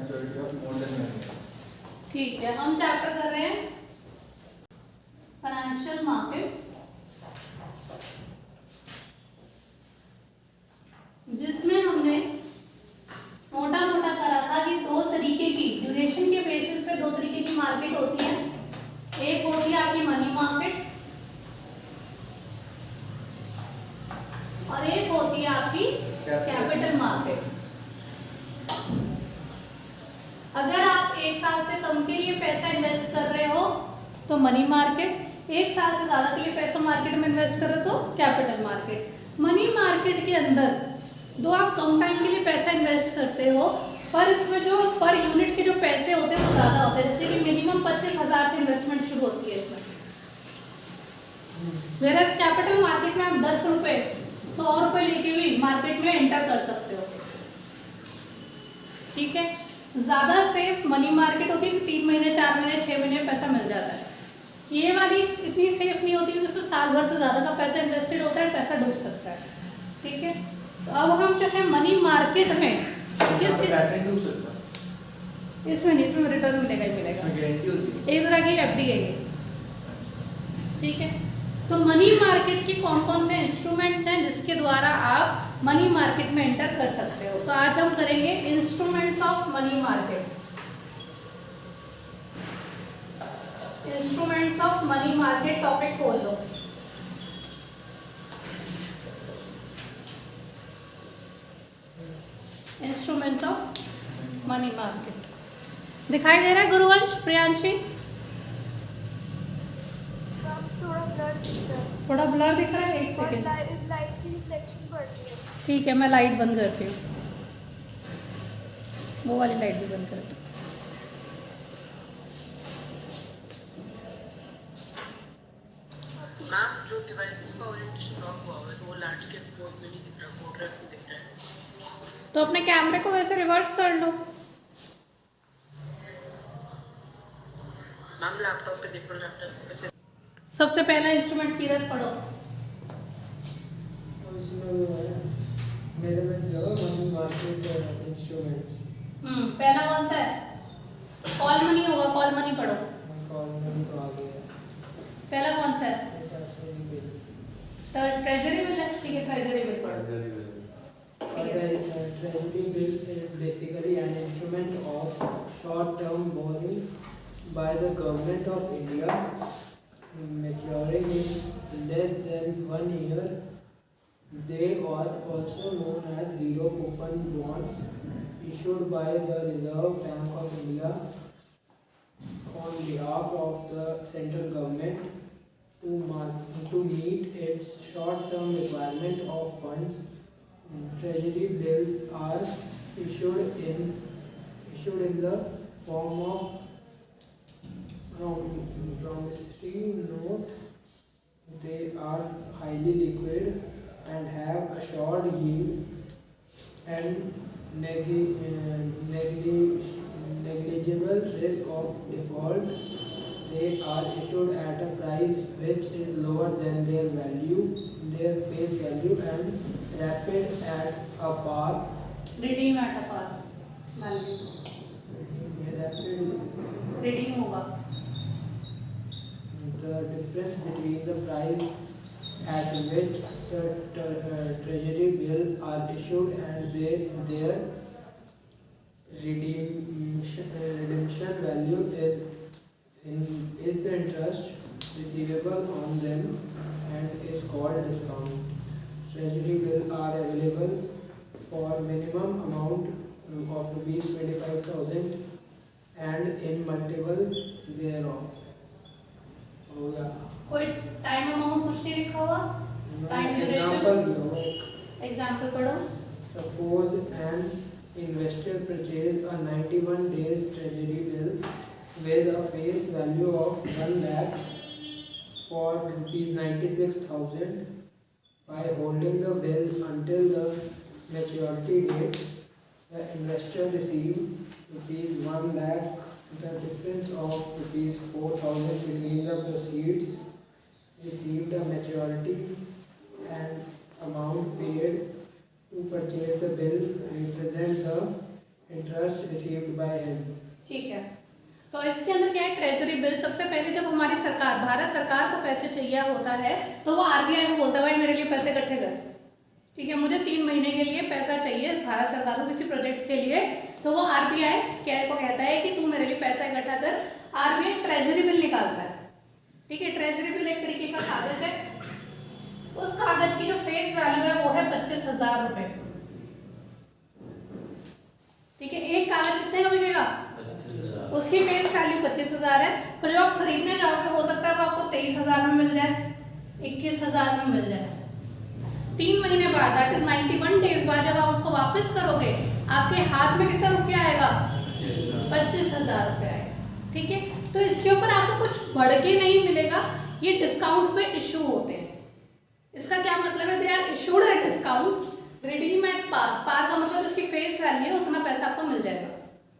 maturity of more than 1 year. ठीक है, हम चैप्टर कर रहे हैं फाइनेंशियल मार्केट्स, जिसमें हमने मोटा मोटा करा था कि दो तरीके की ड्यूरेशन के बेसिस पे दो तरीके की मार्केट होती है। एक होती है आपकी मनी मार्केट और एक होती है आपकी कैपिटल मार्केट। अगर आप एक साल से कम के लिए पैसा इन्वेस्ट कर रहे हो तो मनी मार्केट, एक साल से ज्यादा के लिए पैसा मार्केट में इन्वेस्ट कर रहे हो तो कैपिटल मार्केट। मनी मार्केट के अंदर दो आप कम टाइम के लिए पैसा इन्वेस्ट करते हो, पर इसमें जो पर यूनिट के जो पैसे होते हैं वो ज्यादा होते हैं। जैसे कि मिनिमम 25,000 से इन्वेस्टमेंट शुरू होती है इसमें। वेरस कैपिटल मार्केट में आप 10 रुपए 100 रुपए लेके भी मार्केट में एंटर कर सकते हो। ठीक है, ज्यादा सेफ मनी मार्केट होती है कि 3 महीने 4 महीने 6 महीने में पैसा मिल जाता है। ये वाली इतनी सेफ नहीं होती क्योंकि उसमें साल भर से ज्यादा का पैसा इन्वेस्टेड होता है, पैसा डूब सकता है। ठीक है, तो अब हम जो है मनी मार्केट में इसमें नहीं, इसमें रिटर्न मिलेगा ही मिलेगा, एक तरह की एफडी है ये। ठीक है, तो मनी मार्केट के कौन कौन से इंस्ट्रूमेंट्स हैं जिसके द्वारा आप मनी मार्केट में एंटर कर सकते हो। तो आज हम करेंगे instruments of money market. Instruments of money market topic खोल लो। इंस्ट्रूमेंट्स ऑफ मनी मार्केट दिखाई दे रहा है गुरुवंश, प्रियांशी? थोड़ा ब्लर दिख रहा है, एक सेकेंड। ठीक है, मैं लाइट बंद करती हूँ, वो वाली लाइट भी बंद करती हूँ। मैम, जो डिवाइसेस का ओरिएंटेशन रॉन्ग हुआ है तो वो लैंडस्केप मोड में नहीं दिख रहा, पोर्ट्रेट में दिख रहा है। तो अपने कैमरे को वैसे रिवर्स कर लो। मैम लैपटॉप पे देखो, लैपटॉप पे से सबसे पहला इंस्ट्रूमेंट कीरत पढ़ो। मेरे में जो मनी मार्केट इंस्ट्रूमेंट्स, पहला कौन सा है? कॉल मनी होगा, कॉल मनी पढ़ो। कॉल मनी तो आ गया। पहला कौन सा है? ट्रेजरी बिल है। ठीक है, ट्रेजरी बिल पढ़ो। Treasury bill is basically an instrument of short-term borrowing by the government of India, maturing in less than 1 year. They are also known as zero coupon bonds issued by the Reserve Bank of India on behalf of the central government to meet its short-term requirement of funds. Treasury bills are issued in the form of promissory note. They are highly liquid and have assured yield and negligible risk of default. They are issued at a price which is lower than their face value, and rapid at a par. Redeem at a par value, redeem होगा। The difference between the price at which the treasury bill are issued and their redemption value is the interest receivable on them and is called discount. Treasury bills are available for minimum amount of rupees 25,000 and in multiple thereof. हो गया। कोई time amount कुछ नहीं लिखा हुआ? Time example दिया हुआ, example पढ़ो। Suppose an investor purchase a 91 days treasury bill with a face value of 1 lakh for rupees 96,000. By holding the bill until the maturity date, the investor received rupees 1 lakh. The difference of rupees 4,000 between the proceeds received, a maturity, and amount paid to purchase the bill represent the interest received by him. ठीक है, तो इसके अंदर क्या है, treasury bill. सबसे पहले जब हमारी सरकार, भारत सरकार को पैसे चाहिए होता है तो वो आरबीआई को बोलता है भाई मेरे लिए पैसे इकट्ठे कर, ठीक है, मुझे 3 महीने के लिए पैसा चाहिए भारत सरकार को किसी प्रोजेक्ट के लिए, तो वो आरबीआई को कहता है कि तू मेरे लिए पैसा इकट्ठा कर। आरबीआई ट्रेजरी बिल निकालता है, ठीक है। ट्रेजरी बिल एक तरीके का कागज है, उस कागज की जो फेस वैल्यू है वो है 25,000 रुपए, ठीक है। एक कागज कितने का बिकेगा, उसकी फेस वैल्यू 25,000 है, पर जब आप खरीदने जाओगे हो सकता है वो आपको 23,000 में मिल जाए, 21,000 में मिल जाए। 3 महीने बाद, दैट इज 91 डेज बाद जब आप उसको वापस करोगे, आपके हाथ में कितना रुपया आएगा, 25,000 रुपया आएगा, ठीक है। तो इसके ऊपर आपको कुछ बढ़ के नहीं मिलेगा, ये डिस्काउंट पे इशू होते हैं। इसका क्या मतलब है, they are issued at discount, redeem at par. Par का मतलब इसकी फेस वैल्यू है, उतना पैसा आपको मिल जाएगा,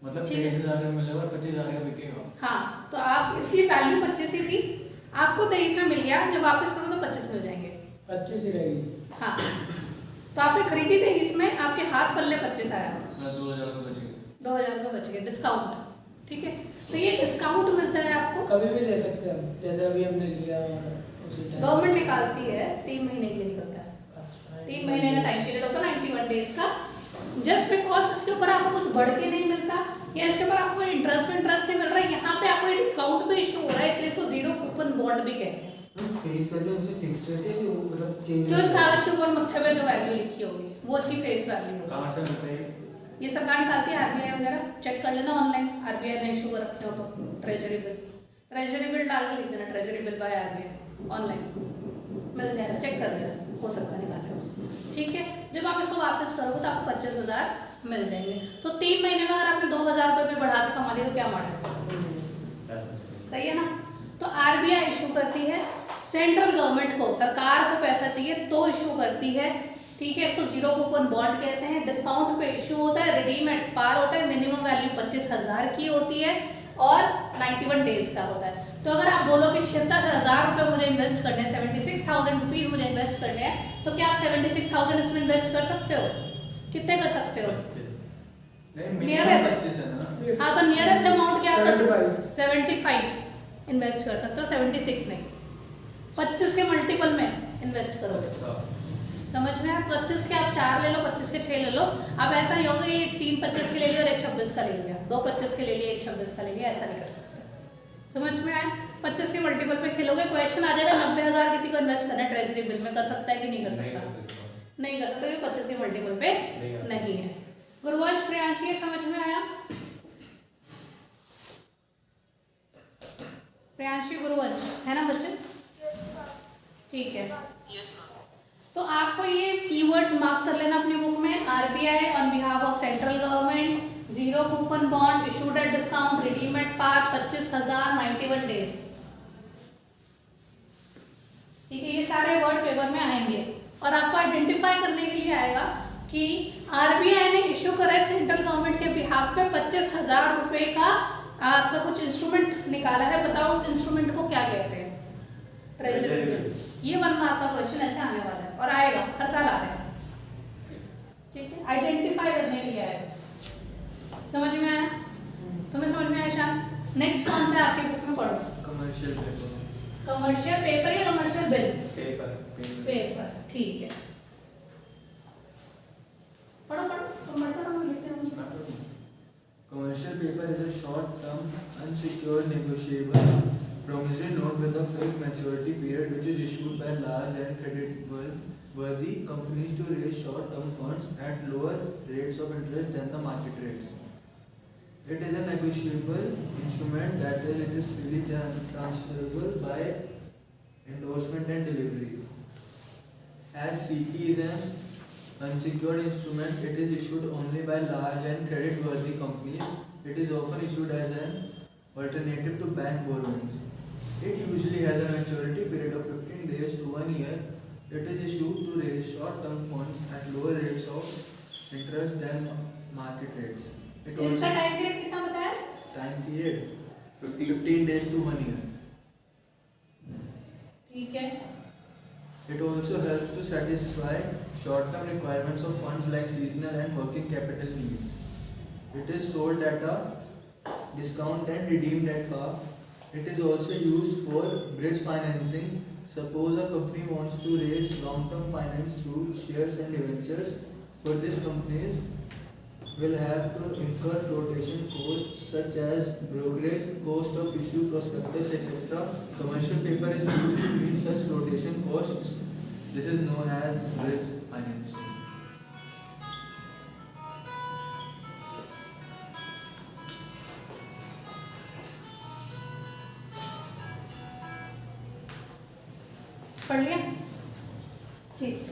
मतलब 23,000 में मिलेगा और 25,000 का बिकेगा। हाँ, तो आप इसकी वैल्यू 25 ही थी, आपको 23 में मिल गया, जब वापस करो तो 25 मिल जाएंगे, 25 ही रहेगी। हाँ, तो आपने खरीदी 23 में, आपके हाथ पल्ले 25 आया, 2,000 का बच गया, 2,000 रुपये बच गए डिस्काउंट, ठीक है। तो ये डिस्काउंट मिलता है आपको, कभी भी ले सकते हैं हम, जैसे अभी हमने लिया और उसी टाइम गवर्नमेंट निकालती है, 3 महीने के लिए निकलता है, अच्छा, 3 महीने का टाइम पीरियड होता है 91 डेज का। जस्ट बिकॉज इसके ऊपर आपको कुछ बढ़ के नहीं मिलता या इसके ऊपर आपको इंटरेस्ट नहीं मिल रहा है, यहाँ पे आपको डिस्काउंट पे इशू हो रहा है, इसलिए इसको जीरो कूपन बॉन्ड भी कहते हैं। फेस वैल्यू हमसे फिक्स रहती है, जो मतलब चेंज जो इस कागज के ऊपर मत्थे पे जो वैल्यू लिखी होगी वो इसकी फेस वैल्यू होगी। कहाँ से मिलता है? ये सरकार निकालती है, आरबीआई वगैरह, चेक कर लेना ऑनलाइन, आरबीआई ने इशू कर रखे हो तो ट्रेजरी बिल डाल के लिख देना treasury bill by RBI, online मिल जाएगा, चेक कर लेना, हो सकता है निकाल लो, ठीक है। जब आप इसको वापस करोगे तो आपको 25,000 मिल जाएंगे। तो 3 महीने में अगर आपने 2,000 रुपये भी बढ़ा के कमा लिया तो क्या मारा, सही है ना। तो आरबीआई इशू करती है, सेंट्रल गवर्नमेंट को, सरकार को पैसा चाहिए तो इशू करती है, ठीक है। इसको जीरो कूपन बॉन्ड कहते हैं। डिस्काउंट पे इशू होता है, रिडीम एट पार होता है, मिनिमम वैल्यू 25,000 की होती है और 91 डेज का होता है। तो अगर आप बोलो कि 76,000 रुपये मुझे इन्वेस्ट करने हैं, 76,000 रुपीज़ मुझे इन्वेस्ट करने हैं, तो क्या आप 76,000 इसमें इन्वेस्ट कर सकते हो, कितने कर सकते हो, नियरेस्ट 25 है ना। हाँ, तो नियरेस्ट अमाउंट क्या कर सकते हो, 75 इन्वेस्ट कर सकते हो, 76 नहीं, 25 के मल्टीपल में इन्वेस्ट करोगे, समझ में है। 25 के आप 4 ले लो, 25 के 6 ले लो। अब ऐसा नहीं होगा ये 3 25 के ले लिया और 1 26 का ले लिया, 2 25 के ले लिया 1 26 का ले लिया, ऐसा नहीं कर सकते, समझ में आया। 25 के मल्टीपल पे खेलोगे, क्वेश्चन आ जाएगा 90,000 किसी को इन्वेस्ट करना है ट्रेजरी बिल में, कर सकता है कि नहीं कर सकता, नहीं कर सकता, क्योंकि 25 के मल्टीपल पे नहीं है। गुरुवंश प्रियांशी, ये समझ में आया, प्रियांशी गुरुवंश है ना बच्चे, ठीक है। Yes ma'am. तो आपको ये कीवर्ड्स मार्क कर लेना अपनी बुक में, RBI on behalf of central government, zero coupon bond, issued at discount, redeem at par, 25,000, 91 days, ठीक है। ये सारे वर्ड पेपर में आएंगे और आपको आइडेंटिफाई करने के लिए आएगा कि आरबीआई ने इशू करा है सेंट्रल गवर्नमेंट के बिहाफ पे 25,000 रुपये का आपका कुछ इंस्ट्रूमेंट निकाला है, बताओ उस इंस्ट्रूमेंट को क्या कहते हैं, ट्रेजरी बिल। ये 1 मार्क का क्वेश्चन ऐसे आने वाला है और आएगा, हर साल आ रहा है, ठीक है। आइडेंटिफाई करने के लिए आएगा, समझ में आया, तुम्हें समझ में आया शान। नेक्स्ट कौन सा आपकी बुक में पढ़ो, कमर्शियल पेपर, कमर्शियल पेपर या कमर्शियल बिल, पेपर, ठीक है। पढ़ो तुम पढ़ते रहो, लिखते रहो। Commercial paper is a short-term, unsecured, negotiable, promissory note with a fixed maturity period which is issued by large and credit-worthy companies to raise short-term funds at lower rates of interest than the market rates. It is a negotiable instrument, that is, it is freely transferable by endorsement and delivery. As CP is an unsecured instrument, it is issued only by large and credit-worthy companies. It is often issued as an alternative to bank borrowings. It usually has a maturity period of 15 days to 1 year. It is issued to raise short-term funds at lower rates of interest than market rates. It इसका also time period कितना बताया, time period 15 days to 1 year. ठीक है। It also helps to satisfy short-term requirements of funds like seasonal and working capital needs. It is sold at a discount and redeemed at par. It is also used for bridge financing. Suppose a company wants to raise long-term finance through shares and debentures. For this, companies will have to incur flotation costs such as brokerage, cost of issue, prospectus, etc. Commercial paper is used to meet such flotation costs. This is known as bridge financing. पढ़ लिया? ठीक।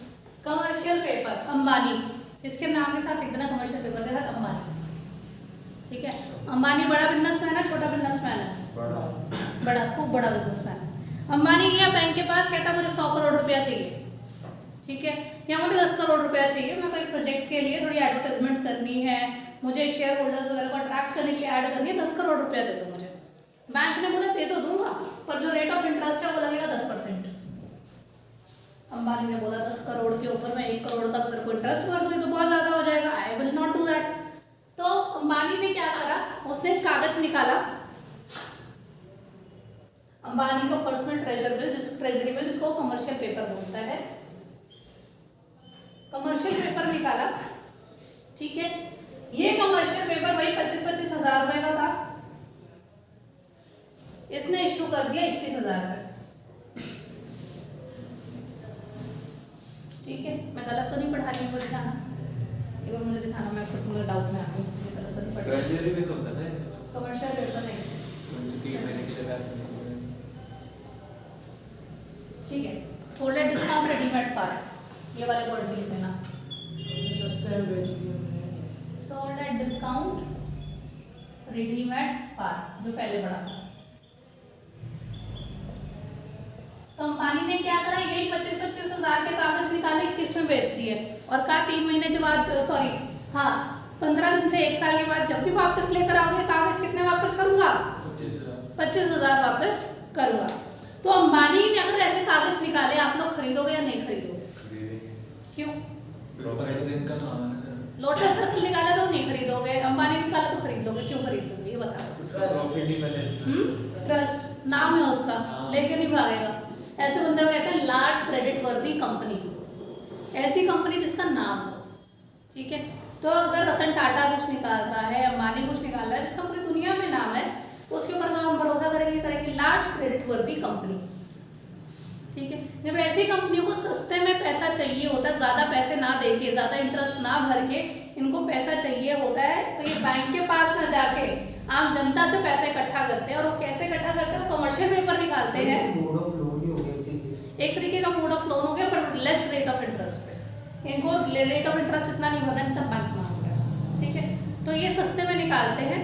Commercial paper, Ambani, इसके नाम के साथ लिख देना commercial paper के साथ अंबानी। ठीक है, अंबानी बड़ा बिजनेसमैन है, छोटा बिजनेसमैन है? बड़ा, खूब बड़ा बिजनेसमैन है। अंबानी गया बैंक के पास, कहता मुझे 100 करोड़ रुपया चाहिए, ठीक है, या मुझे 10 करोड़ रुपया चाहिए, मैं कोई प्रोजेक्ट के लिए थोड़ी एडवर्टाइजमेंट करनी है, मुझे शेयर होल्डर्स वगैरह को अट्रैक्ट करने के लिए ऐड करनी है, 10 करोड़ रुपया दे दो मुझे। बैंक ने बोला दे तो दूंगा, पर जो रेट ऑफ इंटरेस्ट है वो लगेगा 10%। अंबानी ने बोला 10 करोड़ के ऊपर मैं 1 करोड़ का तेरे को इंटरेस्ट भर दूंगी तो बहुत ज्यादा हो जाएगा, I will not do that. तो अंबानी ने क्या करा, उसने कागज निकाला, अंबानी का पर्सनल ट्रेजरी बिल जिसको कमर्शियल पेपर बोलता है, कमर्शियल पेपर निकाला, ठीक है। ये कमर्शियल पेपर वही 25-25 हजार रुपए का था, इसने इश्यू कर दिया 21,000 रुपए। ठीक है, मैं गलत तो नहीं पढ़ा रही हूँ, मुझे दिखाना, एक मुझे दिखाना, मैं खुद मुझे डाउट में आ गई, मुझे गलत तो नहीं पढ़ा। ट्रेजरी बिल होता है ना, कमर्शियल पेपर नहीं, उनसे 3 महीने के लिए पैसे नहीं। ठीक है। सोल्ड एट डिस्काउंट रेडीमेड पार, ये वाले वर्ड भी लिख देना, सस्ते में बेच दिया हमने। सोल्ड एट डिस्काउंट रेडीमेड पार, जो पहले पढ़ा था। तो अंबानी ने क्या करा, यही 25-25 हजार के कागज निकाले, किस में बेच दिए, और कहा 3 महीने के बाद, सॉरी हाँ 15 दिन से 1 साल के बाद जब भी वापस लेकर आओगे कागज, कितने वापस करूंगा? 25,000 वापस करूंगा। तो अंबानी ने अगर ऐसे कागज निकाले, आप लोग खरीदोगे या नहीं खरीदोगे? क्यों? दिन का नाम है ना सर। लोटस सर्कल निकाला तो नहीं खरीदोगे, अंबानी निकाला तो खरीद लोगे, क्यों खरीद लोगे ये बताओ। प्रॉफिट ही मिले। ट्रस्ट नाम है उसका, लेके नहीं भागेगा। ऐसे बंदे को कहते हैं लार्ज क्रेडिट वर्दी कंपनी, ऐसी कंपनी जिसका नाम हो, ठीक है। तो अगर रतन टाटा कुछ निकाल रहा है, अंबानी कुछ निकाल रहा है, जिसका पूरी दुनिया में नाम है, तो उसके ऊपर हम भरोसा करेंगे लार्ज क्रेडिट वर्दी कंपनी, ठीक है। जब ऐसी कंपनियों को सस्ते में पैसा चाहिए होता है, ज्यादा पैसे ना देके, ज्यादा इंटरेस्ट ना भर के इनको पैसा चाहिए होता है, तो ये बैंक के पास ना जाके आम जनता से पैसा इकट्ठा करते हैं। और वो कैसे इकट्ठा करते हैं? वो कमर्शियल पेपर निकालते हैं, मोड ऑफ लोन ही हो गया एक तरीके का मोड ऑफ लोन हो गया, पर लेस रेट ऑफ इंटरेस्ट पे। इनको रेट ऑफ इंटरेस्ट इतना नहीं भरना जितना बैंक मांग रहा है, ठीक है। तो ये सस्ते में निकालते हैं,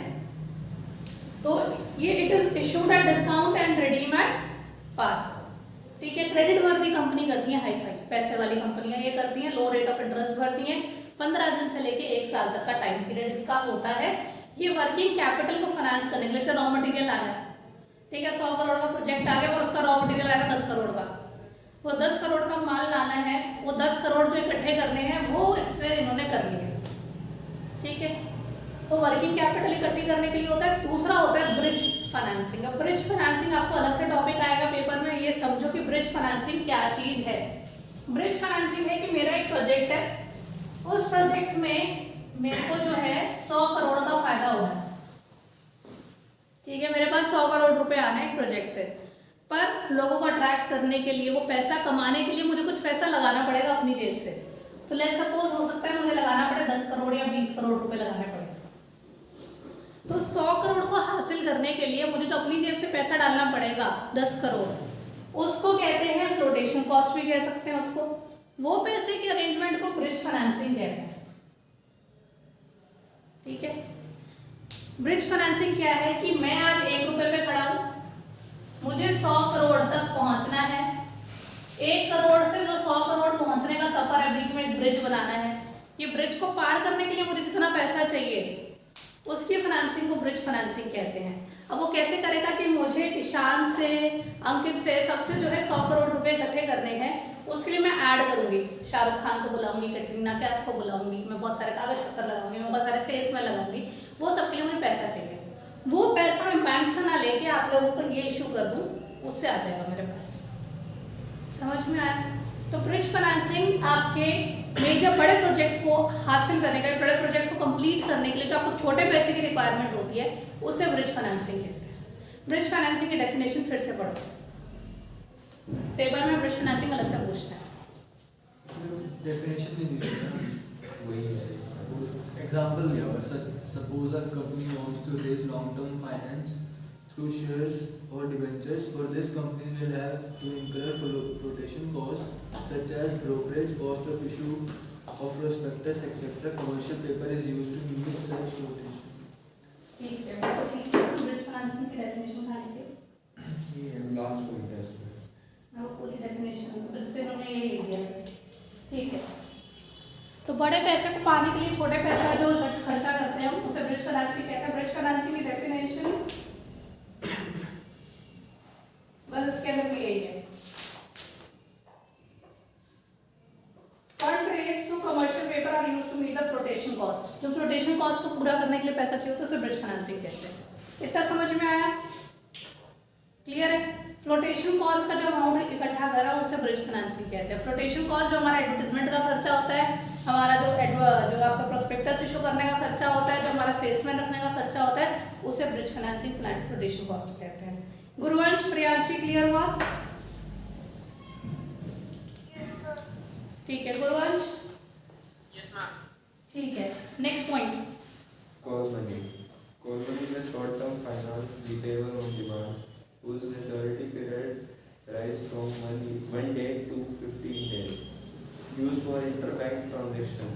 तो ये it is issued at discount and redeem at par, ठीक है। क्रेडिट वर्दी कंपनी करती है, हाई फाई पैसे वाली कंपनियां ये करती हैं, लो रेट ऑफ इंटरेस्ट भरती हैं, 15 दिन से लेके 1 साल तक का टाइम पीरियड इसका होता है। ये वर्किंग कैपिटल को फाइनेंस करने के लिए, जैसे रॉ मटेरियल आना है, ठीक है, 100 करोड़ का प्रोजेक्ट आ गया और उसका रॉ मटेरियल आएगा 10 करोड़ का, वो 10 करोड़ का माल लाना है, वो 10 करोड़ जो इकट्ठे करने हैं वो इससे इन्होंने कर लिए, ठीक है। तो वर्किंग कैपिटल इकट्ठी करने के लिए होता है। दूसरा होता है ब्रिज फाइनेंसिंग। अब ब्रिज फाइनेंसिंग आपको अलग से टॉपिक आएगा पेपर में, ये समझो कि ब्रिज फाइनेंसिंग क्या चीज है। ब्रिज फाइनेंसिंग है कि मेरा एक प्रोजेक्ट है, उस प्रोजेक्ट में मेरे को जो है 100 करोड़ का फायदा हो रहा है, ठीक है, मेरे पास 100 करोड़ रुपए आना है एक प्रोजेक्ट से, पर लोगों को अट्रैक्ट करने के लिए, वो पैसा कमाने के लिए मुझे कुछ पैसा लगाना पड़ेगा अपनी जेब से। तो लेट्स सपोज हो सकता है मुझे लगाना पड़े 10 करोड़ या 20 करोड़ रुपए लगाने पड़े। तो 100 करोड़ को हासिल करने के लिए मुझे तो अपनी जेब से पैसा डालना पड़ेगा 10 करोड़, उसको कहते हैं फ्लोटेशन कॉस्ट भी कह सकते हैं उसको। वो पैसे के अरेंजमेंट को ब्रिज फाइनेंसिंग कहते हैं, ठीक है। ब्रिज फाइनेंसिंग क्या है कि मैं आज 1 रुपए पे खड़ा हूं, मुझे 100 करोड़ तक पहुंचना है, 1 करोड़ से जो 100 करोड़ पहुंचने का सफर है, बीच में एक ब्रिज बनाना है। ये ब्रिज को पार करने के लिए मुझे जितना पैसा चाहिए उसकी फाइनेंसिंग को ब्रिज फाइनेंसिंग कहते हैं। अब वो कैसे करेगा कि मुझे ईशान से, अंकित से, सबसे जो है 100 करोड़ रुपए इकट्ठे करने हैं, उसके लिए मैं ऐड करूंगी, शाहरुख खान को बुलाऊंगी, कैटरीना कैफ को बुलाऊंगी, मैं बहुत सारे कागज पत्तर लगाऊंगी, मैं बहुत सारे सेल्समैन लगाऊंगी, वो सबके लिए मुझे पैसा चाहिए, वो पैसा मैं बैंक से ना लेके आप लोगों को ये इशू कर दूं, उससे आ जाएगा मेरे पास। समझ में आया? तो ब्रिज फाइनेंसिंग आपके मेजर बड़े प्रोजेक्ट को हासिल करने के लिए, बड़े प्रोजेक्ट को कंप्लीट करने के लिए जो आपको छोटे पैसे की रिक्वायरमेंट होती है उसे ब्रिज फाइनेंसिंग कहते हैं। ब्रिज फाइनेंसिंग की डेफिनेशन फिर से पढ़ो, पेपर में ब्रिज फाइनेंसिंग अलग से पूछते हैं। डेफिनेशन नहीं दी है, वही है। एग्जांपल दिया हुआ, suppose a company wants to raise long term finance through shares or debentures. For this, companies will have to incur flotation costs such as brokerage, cost of issue of prospectus, etc. Commercial paper is used to meet such flotation. ठीक है, तो ठीक है, bridge financing की definition कहाँ लिखी है? ये लास्ट पॉइंट है इसमें। मैं वो पूरी डेफिनेशन ब्रिज से उन्होंने ये लिख दिया है। ठीक है, तो बड़े पैसे को पाने के लिए छोटे पैसा जो खर्चा करते हैं उसे ब्रिज फाइनेंसिंग कहते हैं। ब्रिज फाइनेंसिंग की डेफिनेशन बस उसके अंदर भी यही है, fund raised through commercial paper are used to meet the flotation cost. जो फ्लोटेशन कॉस्ट को पूरा करने के लिए पैसा चाहिए होता है उसे ब्रिज फाइनेंसिंग कहते हैं। इतना समझ में आया? क्लियर है? फ्लोटेशन कॉस्ट का जो अमाउंट इकट्ठा करा उसे ब्रिज फाइनेंसिंग कहते हैं। फ्लोटेशन कॉस्ट जो हमारा एडवर्टाइजमेंट का खर्चा होता है, हमारा जो आपका प्रोस्पेक्टस इशू करने का खर्चा होता है, जो हमारा सेल्समैन रखने का खर्चा होता है, उसे ब्रिज फाइनेंसिंग फ्लोटेशन कॉस्ट कहते हैं। गुरुवंश, प्रियांशी क्लियर हुआ? ठीक है गुरुवंश, Yes, ma'am. ठीक है। Next point, Call money. Call money is short-term finance repayable on demand, whose maturity period rise from 1 day to 15 days, used for interbank transaction.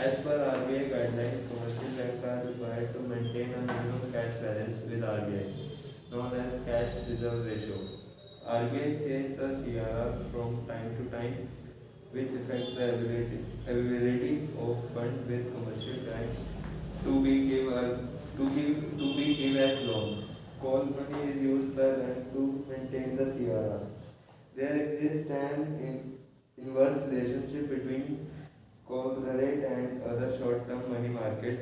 As per RBI guidelines, commercial banks are required to maintain a minimum cash balance with RBI, known as cash reserve ratio. RBI changes the CRR from time to time, which affect the availability of funds with commercial banks to be given as loan. Call money is used by banks to maintain the CRR. There exists an inverse relationship between call rate and other short-term money market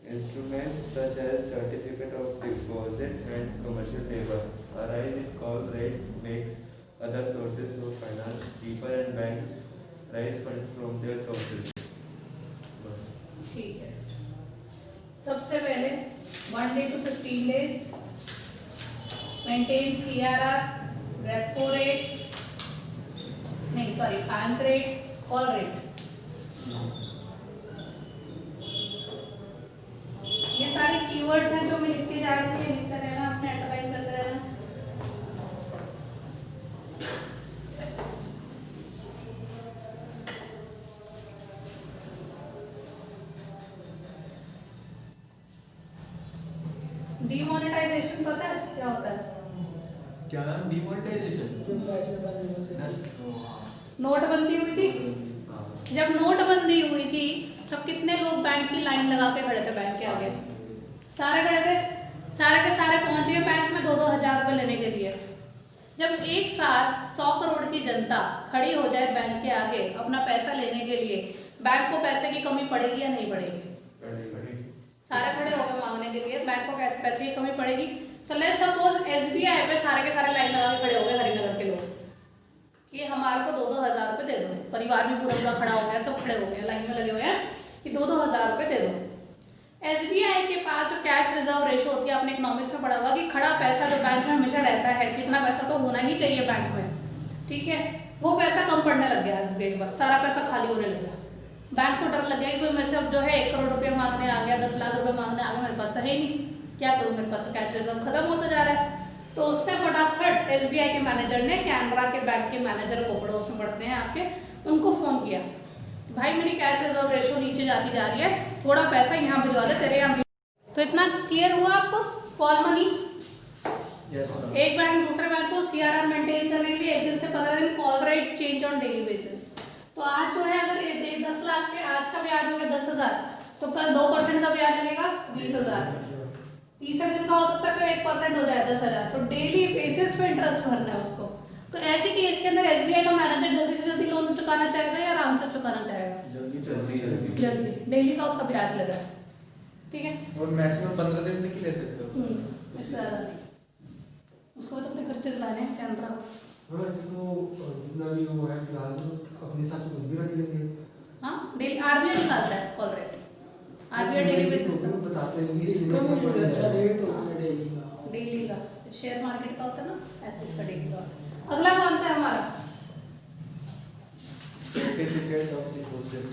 instruments such as certificate of deposit and commercial paper. A rise in call rate makes other sources of finance cheaper and banks raise funds from their sources. बस। ठीक है। सबसे पहले 1 day to 15 days, maintain CRR, repo rate, नहीं sorry bank rate, call rate. ये सारे keywords हैं जो मैं लिखते जा रही हूँ, लिखते रहना, अपने अंडरलाइन करते रहना। डीमोनेटाइजेशन पता है क्या होता है? क्या नाम? डिमोनेटाइजेशन। जो पैसे बंद होते हैं। नोटबंदी हुई थी, जब नोटबंदी हुई थी तब कितने लोग बैंक की लाइन लगा के खड़े थे बैंक के आगे? सारे खड़े थे, सारे के सारे पहुंच गए बैंक में 2-2 हज़ार रुपये लेने के लिए। जब एक साथ 100 करोड़ की जनता खड़ी हो जाए बैंक के आगे अपना पैसा लेने के लिए, बैंक को पैसे की कमी पड़ेगी या नहीं पड़ेगी? सारे खड़े हो गए मांगने के लिए, बैंक को कैसे पैसे की कमी पड़ेगी? तो लेट्स सपोज SBI पे सारे के सारे लाइन लगा के खड़े हो गए हरिनगर के लोग कि हमारे को 2-2 हज़ार रुपये दे दो। परिवार भी पूरा पूरा खड़ा हो गया, सब खड़े हो गए, लाइन में लगे हुए हैं कि 2-2 हज़ार रुपये दे दो। SBI के पास जो कैश रिजर्व रेशो होती है, आपने इकोनॉमिक्स में पढ़ा होगा कि खड़ा पैसा जो बैंक में हमेशा रहता है, कितना पैसा तो होना ही चाहिए बैंक में, ठीक है, वो पैसा कम पड़ने लग गया SBI के पास, सारा पैसा खाली होने लग गया। बैंक को डर लग गया कि कोई मेरे से अब जो है 1 करोड़ रुपये मांगने आ गया, 10 लाख रुपये मांगने आ गया, मेरे पास है ही नहीं, क्या करूँ, मेरे पास कैश रिजर्व खत्म होता जा रहा है। तो उसने फटाफट SBI के मैनेजर ने कैनरा के बैंक के मैनेजर को, पड़ोस में पढ़ते हैं आपके, उनको फ़ोन किया, भाई मेरी कैश रिजर्व रेशो नीचे जाती जा रही है, थोड़ा पैसा यहाँ भिजवा दे तेरे यहाँ। तो इतना क्लियर हुआ आपको? कॉल मनी, एक बैंक दूसरे बैंक को CRR मेंटेन करने के लिए 1 दिन से 15 दिन call rate change on daily basis. तो आज जो है अगर 10 लाख पे आज का ब्याज हो गया 10,000, तो कल 2% का ब्याज लगेगा 20,000, तीसरे दिन का हो सकता है फिर 1% हो जाए 10,000। तो डेली बेसिस पे इंटरेस्ट भरना है उसको। तो ऐसे केस के अंदर SBI का मैनेजर जल्दी से जल्दी लोन चुकाना चाहेगा या आराम से चुकाना चाहेगा? जल्दी। जल्दी, डेली का उसका ब्याज लगा। ठीक है। और मैक्सिमम 15 दिन तक ही ले सकते हो। इससे ज़्यादा नहीं, उसको तो अपने खर्चे चलाने हैं, क्या रहा। हाँ ऐसे तो जितना भी वो है ब्याज अपने हिसाब से कुछ भी रख लेंगे। हाँ डेली आरबीआई निकालता है call rate, RBI daily basis पर बताते हैं कि इसका इसमें भी से अच्छा रेट होता है डेली का। डेली का शेयर मार्केट का होता है ना, ऐसे इसका डेली का। अगला कौन सा है हमारा? Certificate of deposit.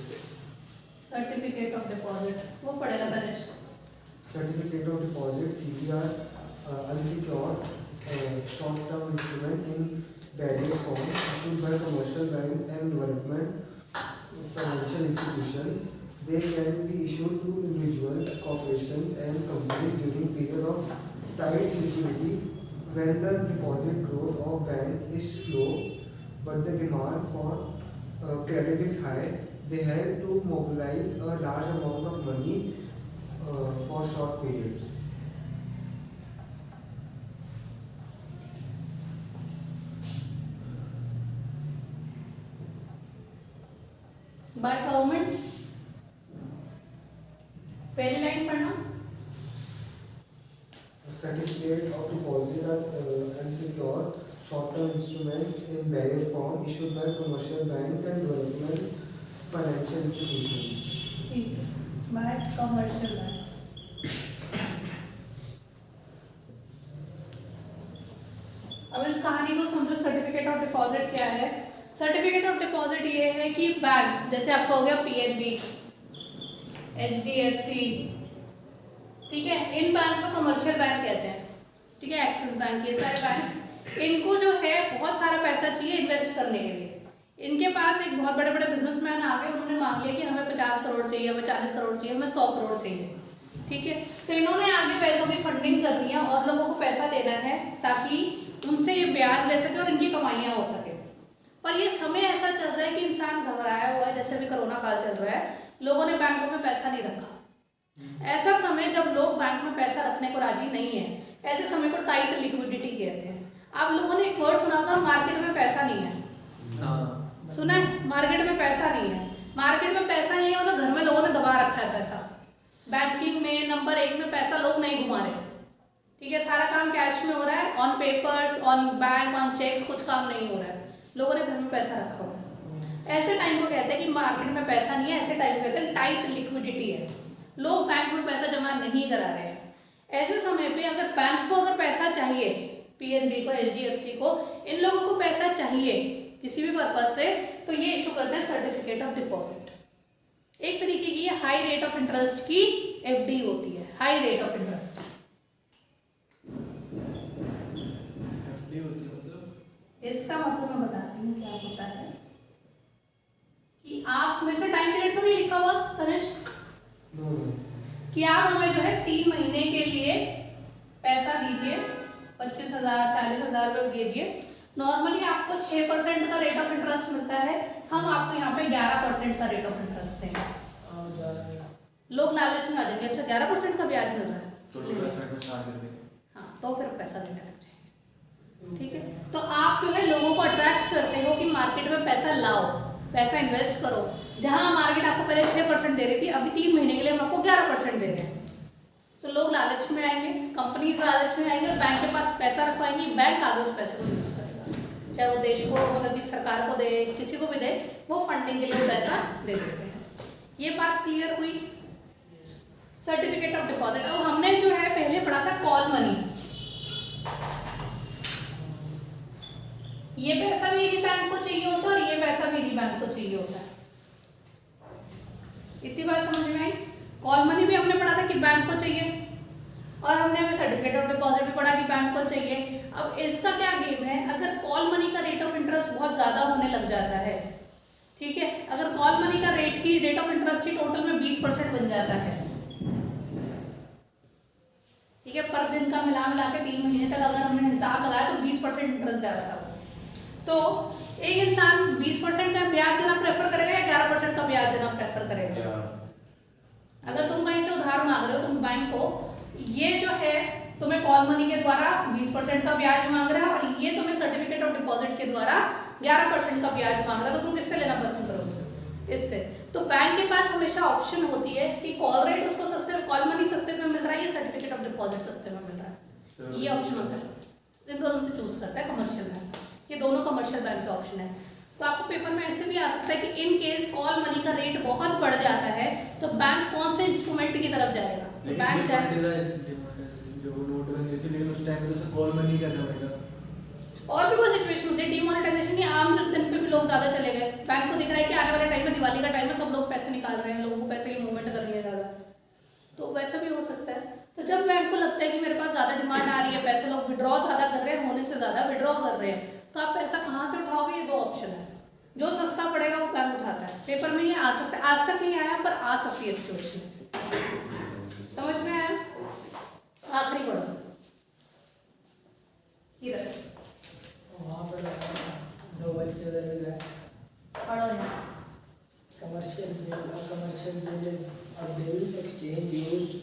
Certificate of deposit, वो पड़ेगा Tanish. Certificate of deposit CDR unsecured short term instrument in various forms issued by commercial banks and development financial institutions. They can be issued to individuals, corporations and companies during period of tight liquidity when the deposit growth of banks is slow but the demand for credit is high. They help to mobilize a large amount of money for short periods. By government, पहली line पढ़ना। Certificate of deposit are unsecured short-term instruments in various form issued by commercial banks and development financial institutions. ठीक है, bye commercial bank. अब इस कहानी को समझो, certificate of deposit क्या है। सर्टिफिकेट ऑफ डिपॉजिट ये है कि बैंक, जैसे आपका हो गया PNB, HDFC, ठीक है, इन बैंक्स को कमर्शियल बैंक कहते हैं, ठीक है, एक्सिस बैंक, ये सारे बैंक, इनको जो है बहुत सारा पैसा चाहिए इन्वेस्ट करने के लिए। इनके पास एक बहुत बड़े बड़े बिजनेसमैन आ गए, उन्होंने मांग लिया कि हमें 50 करोड़ चाहिए, हमें 40 करोड़ चाहिए, हमें 100 करोड़ चाहिए, ठीक है। तो इन्होंने आगे पैसों की फंडिंग करनी है और लोगों को पैसा देना है ताकि उनसे ये ब्याज ले सके और इनकी कमाइयाँ हो सके। पर ये समय ऐसा चल रहा है कि इंसान घबराया हुआ है, जैसे अभी कोरोना काल चल रहा है, लोगों ने बैंकों में पैसा नहीं रखा। ऐसा समय जब लोग बैंक में पैसा रखने को राजी नहीं है, ऐसे समय को टाइट लिक्विडिटी कहते हैं। आप लोगों ने एक वर्ड सुना होगा, मार्केट में पैसा नहीं है। सुना है? मार्केट में पैसा नहीं है। मार्केट में पैसा नहीं है, मतलब घर में लोगों ने दबा रखा है पैसा। बैंकिंग में नंबर 1 में पैसा लोग नहीं घुमा रहे, ठीक है, सारा काम कैश में हो रहा है, on papers, on bank, on cheques, कुछ काम नहीं हो रहा है, लोगों ने घर में पैसा रखा हुआ है। ऐसे टाइम को कहते हैं कि मार्केट में पैसा नहीं है, ऐसे टाइम को कहते हैं टाइट लिक्विडिटी है, लोग बैंक में पैसा जमा नहीं करा रहे हैं। ऐसे समय पे अगर बैंक को अगर पैसा चाहिए, PNB को, HDFC को, इन लोगों को पैसा चाहिए किसी भी पर्पज से, तो ये इशू करते हैं सर्टिफिकेट ऑफ डिपॉजिट। एक तरीके की ये हाई रेट ऑफ इंटरेस्ट की FD होती है, high rate of interest. FD होती है मतलब? इसका मतलब मैं बताती हूँ क्या होता है कि आप, इसमें टाइम पीरियड तो नहीं लिखा हुआ तनिष्क, कि आप हमें जो है 3 महीने के लिए पैसा दीजिए, 25,000 40,000 रुपये दीजिए। नॉर्मली आपको 6% का रेट ऑफ इंटरेस्ट मिलता है, हम आपको यहाँ पे 11% का रेट ऑफ इंटरेस्ट देंगे। लोग लालच में आ जाएंगे, अच्छा 11% का ब्याज मिल रहा है तो 2% में स्टार्ट कर देंगे। हाँ, तो फिर पैसा देने लग जाएंगे, ठीक है। तो आप जो है लोगों को अट्रैक्ट करते हो कि मार्केट में पैसा लाओ, पैसा इन्वेस्ट करो। जहाँ मार्केट आपको पहले 6% दे रही थी, अभी 3 महीने के लिए हम आपको 11% दे रहे हैं, तो लोग लालच में आएंगे, कंपनीज लालच में आएंगे और बैंक के पास पैसा रखवाएंगे, बैंक आगे उस पैसे को यूज करेगा, चाहे वो देश को, मतलब कि सरकार को दे, किसी को भी दे, वो फंडिंग के लिए पैसा दे देते हैं। ये बात क्लियर हुई? Certificate of deposit. अब हमने जो है पहले पढ़ा था कॉल मनी, ये पैसा भी इन्हीं बैंक को चाहिए होता है और ये पैसा भी इन्हीं बैंक को चाहिए होता है। इतनी बात समझ में आई? कॉल मनी भी हमने पढ़ा था कि बैंक को चाहिए, और हमने अभी सर्टिफिकेट ऑफ डिपॉजिट भी पढ़ा कि बैंक को चाहिए। अब इसका क्या गेम है, अगर कॉल मनी का रेट ऑफ इंटरेस्ट बहुत ज़्यादा होने लग जाता है, ठीक है, अगर कॉल मनी का rate of interest he total में 20% बन जाता है, ठीक है, पर दिन का मिला के 3 महीने तक अगर हमने हिसाब लगाया तो 20% इंटरेस्ट जा रहा था, तो एक इंसान 20% का ब्याज देना प्रेफर करेगा या 11% का ब्याज देना प्रेफर करेगा? अगर तुम कहीं से उधार मांग रहे हो, तुम बैंक को, ये जो है तुम्हें कॉल मनी के द्वारा 20% का ब्याज मांग रहा है और ये तुम्हें सर्टिफिकेट ऑफ डिपॉजिट के द्वारा 11% का ब्याज मांग रहा है, तो तुम किससे लेना पसंद करोगे? इससे। तो बैंक के पास हमेशा ऑप्शन होती है कि कॉल रेट उसको सस्ते, कॉल मनी सस्ते में मिल रहा है या सर्टिफिकेट ऑफ डिपॉजिट सस्ते में मिल रहा है, ये ऑप्शन होता है। इन दोनों से चूज करता है कमर्शियल बैंक, ये दोनों कमर्शियल बैंक के ऑप्शन है। तो आपको पेपर में ऐसे भी आ सकता है कि इन केस कॉल मनी का रेट बहुत बढ़ जाता है तो बैंक कौन से इंस्ट्रूमेंट की तरफ जाएगा, तो बैंक जो नोटबंदी थी लेकिन उस टाइम पे उसे कॉल मनी करना पड़ेगा। और भी कोई सिचुएशन होती है, डिमोनेटाइजेशन या आम दिन पे भी लोग ज्यादा चले गए, बैंक को दिख रहा है कि आने वाले टाइम में दिवाली का टाइम है, सब लोग पैसे निकाल रहे हैं, लोगों को पैसे की मूवमेंट करनी है ज्यादा, तो वैसा भी हो सकता है। तो जब बैंक को लगता है कि मेरे पास ज्यादा डिमांड आ रही है, पैसे लोग विड्रॉ ज्यादा कर रहे हैं, होने से ज्यादा विड्रॉ कर रहे हैं, तो आप पैसा कहाँ से उठाओगे, ये दो ऑप्शन है, जो सस्ता पड़ेगा वो बैंक उठाता है। पेपर में ये आ सकता है, आज तक नहीं आया पर आ सकती है सिचुएशन, समझ में आया? आखिरी पढ़ो इधर, वहाँ पर दो बच्चे उधर भी गए। पढ़ो यहाँ। Commercial bill. A commercial bill is a bill exchange used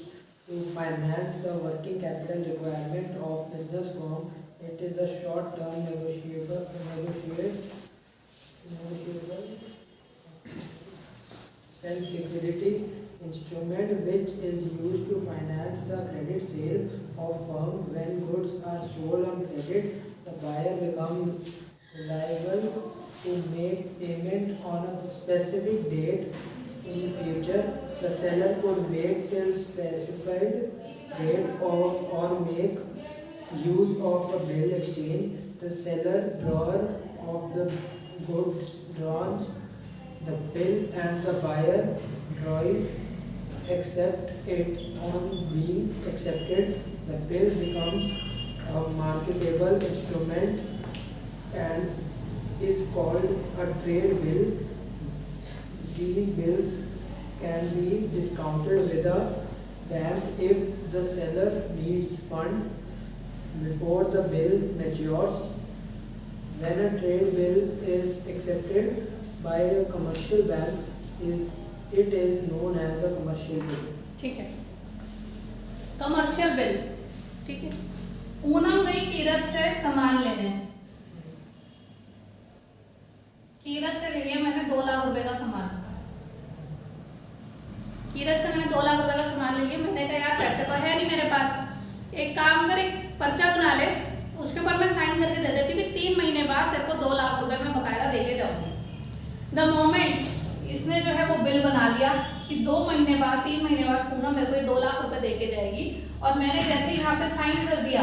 to finance the working capital requirement of business firm. It is a short-term negotiable self-liquidity instrument which is used to finance the credit sale of firm. When goods are sold on credit, the buyer becomes liable to make payment on a specific date in future. The seller could wait till specified date or make use of a bill exchange. The seller drawer of the goods draws the bill and the buyer drawing accept it. On being accepted, the bill becomes a marketable instrument and is called a trade bill. These bills can be discounted with a bank if the seller needs fund before the bill matures. When a trade bill is accepted by a commercial bank, it is known as a commercial bill. ठीक है, commercial bill, ठीक है। पूनम गई कीरत से सामान लेने, कीरत से ले लिया मैंने 2 लाख रुपए का सामान, कीरत से मैंने 2 लाख रुपए का सामान ले लिया, मैंने कहा यार पैसे तो है नहीं मेरे पास, एक काम कर, एक पर्चा बना ले, उसके ऊपर मैं साइन करके दे देती हूँ कि 3 महीने बाद तेरे को 2 लाख रुपए मैं बकायदा दे के जाऊंगी। द मोमेंट इसने जो है वो बिल बना लिया कि 2 महीने बाद 3 महीने बाद पूनम मेरे को ये 2 लाख रुपए दे के जाएगी, और मैंने जैसे ही यहाँ पे साइन कर दिया,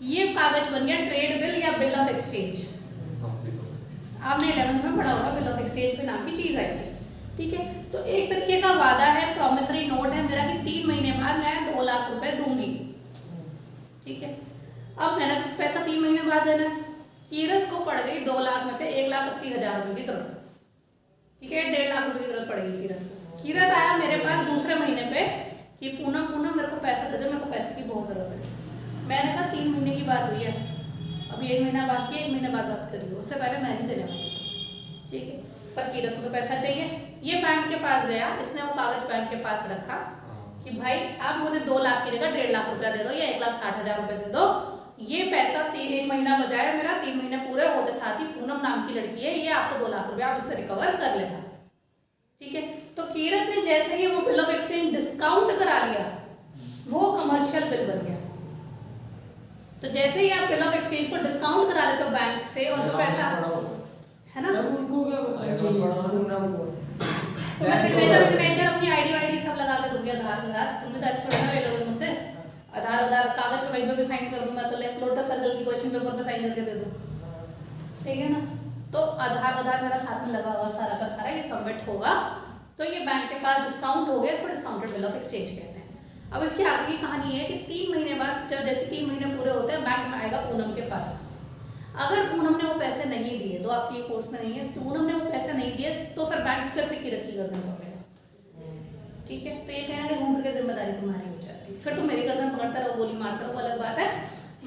ये कागज बन गया ट्रेड बिल या बिल ऑफ एक्सचेंज। आपने 11th में पढ़ा होगा, बिल ऑफ एक्सचेंज पे नाम की चीज आई थी, ठीक है। तो एक तरीके का वादा है, प्रॉमिसरी नोट है मेरा कि 3 महीने बाद मैं 2 लाख रुपए दूंगी, ठीक है। अब मैंने तो पैसा 3 महीने बाद देना है, कीरत को पड़ गई 2 लाख में से 1,80,000 रुपए की जरूरत, ठीक है, 1.5 लाख रुपए की जरूरत पड़ेगी कीरत को। कीरत आया मेरे पास दूसरे महीने पे कि पूनम मेरे को पैसा दे दो, मेरे को पैसे की बहुत जरूरत है। मैंने कहा 3 महीने की बात हुई है, अभी 1 महीना बाकी है, 1 महीने बाद बात करिए, उससे पहले मैं नहीं देने वाली, ठीक है। पर कीरत को तो पैसा चाहिए, ये बैंक के पास गया, इसने वो कागज बैंक के पास रखा कि भाई आप मुझे 2 लाख की जगह 1.5 लाख रुपया दे दो या 1,60,000 रुपए दे दो, ये पैसा 1 महीना बचाया मेरा, 3 महीने पूरे होते साथ ही पूनम नाम की लड़की है, ये आपको 2 लाख रुपया आप इससे रिकवर कर लेना, ठीक है। तो कीरत ने जैसे ही वो बिल ऑफ एक्सचेंज डिस्काउंट करा लिया, वो कमर्शियल बिल बन गया। तो जैसे ही आप बिल ऑफ एक्सचेंज को डिस्काउंट करा लेते हो बैंक से, और जो पैसा है ना, उनको क्या बताएंगे, तो मैं सिग्नेचर अपनी आईडी सब लगा के दूंगी, आधार तुम्हें तो ऐसे थोड़ा ना ले लोगे मुझसे, आधार कागज पे कहीं पे भी साइन कर दूं मैं, तो लोटस सर्कल की क्वेश्चन पेपर पे साइन करके दे दूं, ठीक है ना। तो आधार मेरा साथ में लगा हुआ सारा का सारा, ये सबमिट होगा, तो ये बैंक के पास डिस्काउंट हो गया, इसको डिस्काउंटेड बिल ऑफ एक्सचेंज कहते हैं। अब इसकी आखिरी कहानी है कि 3 महीने बाद, जब जैसे 3 महीने पूरे होते हैं, बैंक में आएगा पूनम के पास। अगर पूनम ने वो पैसे नहीं दिए, तो आपकी कोर्स में नहीं है, तो पूनम ने वो पैसे नहीं दिए, तो फिर बैंक फिर से कीरत की गर्दन पकड़ेगा, ठीक है। तो ये कहना कि घूम फिर के जिम्मेदारी तुम्हारी हो जाती है, फिर तुम मेरी गर्दन पकड़ता रहो, गोली मारता रहो, अलग बात है।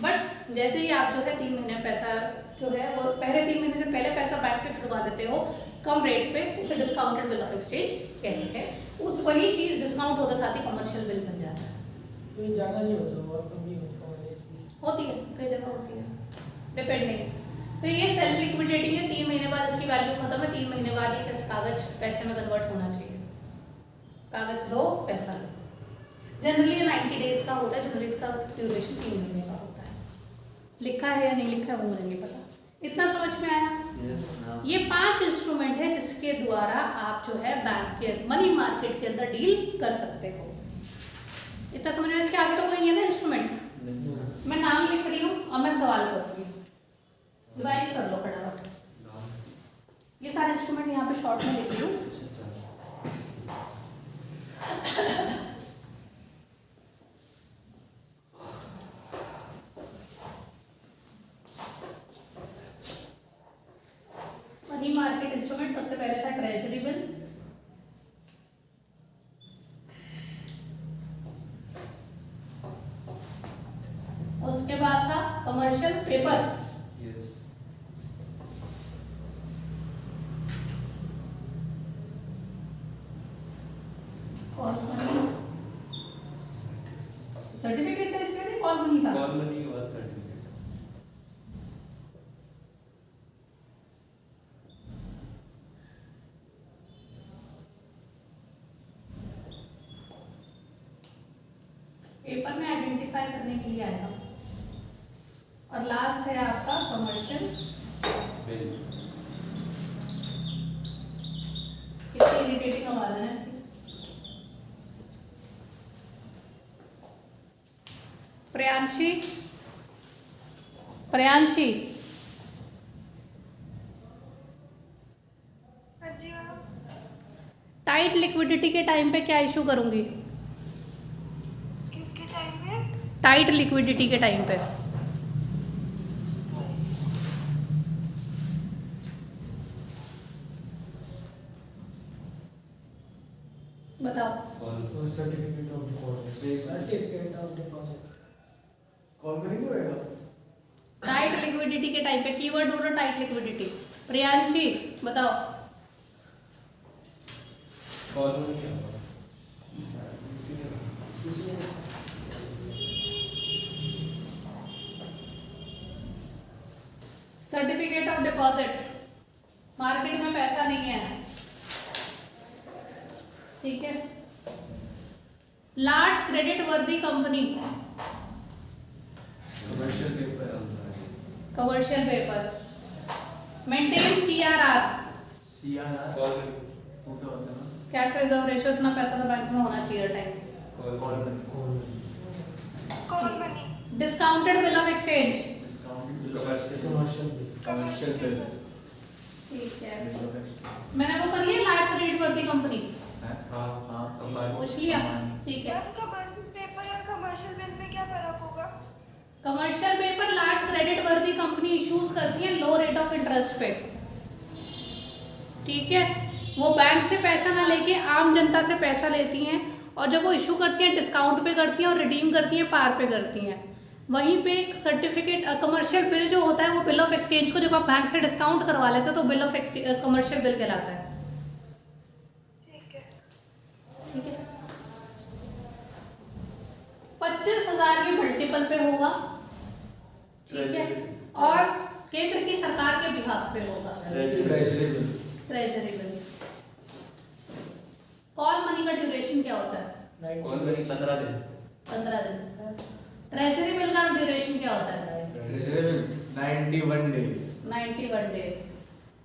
बट जैसे ही आप जो है 3 महीने पैसा जो है वो पहले 3 महीने से पहले पैसा बैंक से छुड़वा देते हो कम रेट पे, उसे डिस्काउंटेड बिल ऑफ एक्सचेंज कहते हैं। उस वही चीज डिस्काउंट होता साथ ही कमर्शियल बिल बन जाता है। कोई ज़्यादा नहीं होता, बहुत कम ही होता है, होती है, कई जगह होती है, डिपेंडिंग। तो ये सेल्फ लिक्विडेटिंग है, 3 महीने बाद इसकी वैल्यू खत्म है, 3 महीने बाद ये कागज पैसे में कन्वर्ट होना चाहिए। कागज दो पैसा लो। जनरली ये 90 डेज का होता है, जनरली इसका ड्यूरेशन 3 महीने का होता है। लिखा है या नहीं लिखा है वो मुझे नहीं पता। इतना समझ में आया? Yes, now. ये 5 इंस्ट्रूमेंट है जिसके द्वारा आप जो है बैंक के मनी मार्केट के अंदर डील कर सकते हो। इतना समझ में? इसके आगे तो कोई नहीं है ना इंस्ट्रूमेंट। मैं नाम लिख रही हूँ और मैं सवाल करूँगी, रिवाइज कर लो फटाफट। ये सारे इंस्ट्रूमेंट यहाँ पे शॉर्ट में लिख रही हूँ। मनी मार्केट इंस्ट्रूमेंट सबसे पहले था ट्रेजरी बिल, उसके बाद था commercial paper, Yes. Call money certificate था इसके लिए, कॉल मनी था। Call money or certificate. Paper में आइडेंटिफाई करने के लिए आया था। और लास्ट है आपका कमर्शियल। Bill. कितनी इरिटेटिंग आवाज है ना इसकी। प्रियांशी, प्रियांशी हाँ जी मैम। टाइट लिक्विडिटी के टाइम पे क्या इशू करूंगी? किसके टाइम पे? टाइट लिक्विडिटी के टाइम पे बताओ। Call. Certificate of deposit. Certificate of deposit. Call में नहीं होएगा? टाइट लिक्विडिटी के टाइम पे कीवर्ड ढूंढो, टाइट लिक्विडिटी। प्रियांशी बताओ। Call money क्या होगा? सर्टिफिकेट ऑफ डिपॉजिट, मार्केट में पैसा नहीं है, ठीक है। लार्ज क्रेडिट वर्दी company, commercial paper. Commercial paper, maintain CRR, CRR Call money. वो क्या होता है? कैश रिजर्व रेशियो, इतना पैसा तो बैंक में होना चाहिए टाइम। Call call money. में call money. Discounted bill of exchange, discounted bill commercial bill. Commercial bill. ठीक है। Bill of exchange. मैंने वो कर लिया, लार्ज क्रेडिट वर्दी कंपनी हाँ. हाँ। अंबानी. पूछ लिया, ठीक है। मैम कमर्शियल पेपर और कमर्शियल बिल में क्या फर्क होगा? कमर्शियल पेपर लार्ज क्रेडिट वर्दी कंपनी इश्यूज करती है लो रेट ऑफ इंटरेस्ट पे, ठीक है। वो बैंक से पैसा ना लेके आम जनता से पैसा लेती हैं, और जब वो इशू करती हैं डिस्काउंट पे करती हैं और रिडीम करती हैं पार पे करती हैं। वहीं पे एक सर्टिफिकेट कमर्शियल बिल जो होता है वो बिल ऑफ एक्सचेंज को जब आप बैंक से डिस्काउंट करवा लेते हो तो bill of exchange commercial bill कहलाता है, ठीक है। ठीक है। 25,000 के मल्टीपल पे होगा, ठीक है, और केंद्र की सरकार के बिहाफ पे होगा treasury bill. Treasury bill. Call money का ड्यूरेशन क्या होता है? Call money 15 दिन. 15 दिन। ट्रेजरी बिल का ड्यूरेशन क्या होता है? Treasury bill 91 days. 91 days.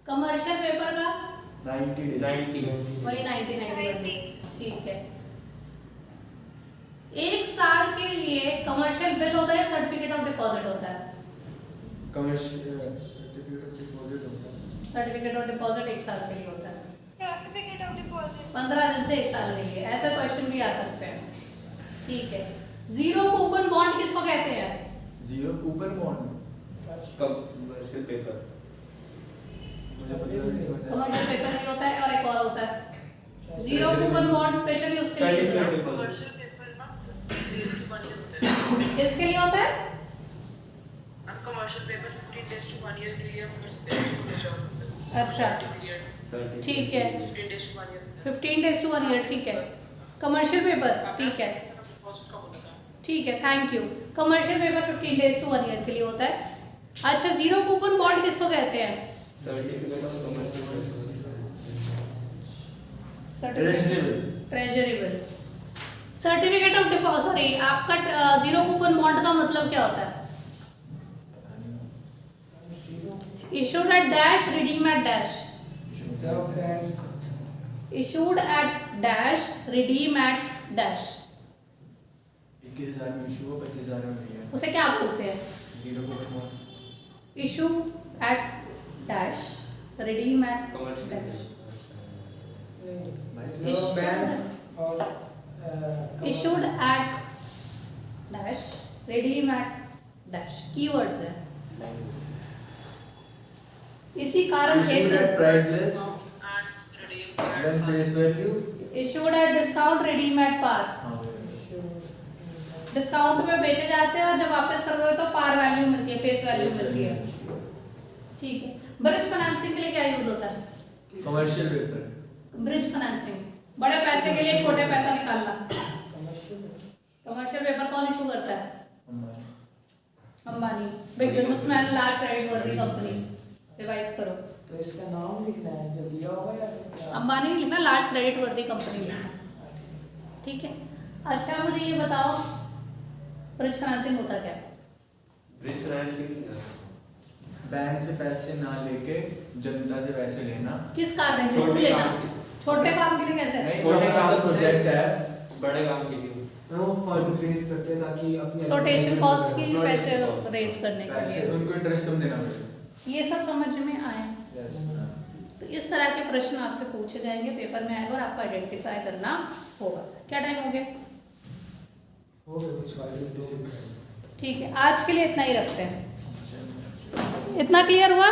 Commercial paper का 90 डेज। 90. वही 91 डेज, ठीक है। 1 साल के लिए कमर्शियल बिल होता है या सर्टिफिकेट ऑफ डिपॉजिट होता है? कमर्शियल सर्टिफिकेट ऑफ डिपॉजिट होता है। सर्टिफिकेट ऑफ डिपॉजिट 1 साल के लिए होता है, सर्टिफिकेट ऑफ डिपॉजिट। 15 दिन से 1 साल के लिए। ऐसे क्वेश्चन भी आ सकते हैं, ठीक है। जीरो कूपन बॉन्ड किसको कहते हैं? Zero coupon bond. Commercial paper. मुझे पता नहीं इसमें। कमर्शियल पेपर नहीं होता है, और एक और होता है जीरो कूपन बॉन्ड, स्पेशली उसके लिए Certificate होता deposit. कमर्शियल पेपर ना 15 days to 1 year होता है। है। इसके लिए होता है हम commercial paper 15 days to 1 year के लिए हम कर सकते हैं इसको ले जाओ। अच्छा। Certificate. ठीक है। 15 days to 1 year होता है। 15 डेज टू 1 ईयर, ठीक है। कमर्शियल पेपर, ठीक है, डिपॉजिट का बोला था। ठीक है, thank you. Commercial paper 15 days to 1 year के लिए होता है। अच्छा, जीरो कूपन बॉन्ड किसको कहते हैं? Certificate of commercial treasurable. Certificate of deposit, sorry, आपका जीरो कूपन बॉन्ड का मतलब क्या होता है? Issued at dash, redeem at dash. The bank issued at dash, redeem at dash. 21,000 में इशू हो, 25,000 में भैया उसे क्या बोलते हैं? Zero coupon bond. Issue at dash, redeem at commercial dash. the bank or issued at dash, redeem at dash, keywords हैं। इसी कारण Issued at priceless, and redeem then face value. Issued at discount, redeem at par. हाँ भैया। Discount में बेचे जाते हैं और जब वापस कर दो तो पार वैल्यू मिलती है, फेस वैल्यू मिलती है। ठीक है। ब्रिज फाइनेंसिंग के लिए क्या यूज होता है? Commercial paper. ब्रिज फाइनेंसिंग, बड़े पैसे के लिए छोटे पैसा निकालना। commercial कमर्शियल पेपर कौन इशू करता है? Ambani. Ambani, big businessman, large credit वर्दी कंपनी। रिवाइज करो। तो इसका नाम लिखना है जो दिया होगा या क्या? अंबानी नहीं लिखना, लार्ज क्रेडिट वर्दी कंपनी लिखना। ठीक है। अच्छा, मुझे ये बताओ, ब्रिज फाइनेंसिंग होता क्या है? ब्रिज फाइनेंसिंग बैंक से पैसे ना लेके जनता से पैसे लेना। किस कारण से? छोटे लेना काम के- छोटे काम के लिए कैसे? नहीं, छोटे छोटे काम काम का प्रोजेक्ट है। बड़े काम के लिए वो फंड रेज करते हैं ताकि अपनी रोटेशन कॉस्ट के लिए Rotation पैसे cost। रेज करने के पैसे लिए। उनको इंटरेस्ट कम देना पड़ेगा। ये सब समझ में आए? यस। तो इस तरह के प्रश्न आपसे पूछे जाएंगे, पेपर में आएगा और आपको आइडेंटिफाई करना होगा। क्या टाइम हो गया? हो गए कुछ 556। ठीक है, आज के लिए इतना ही रखते हैं। इतना क्लियर हुआ?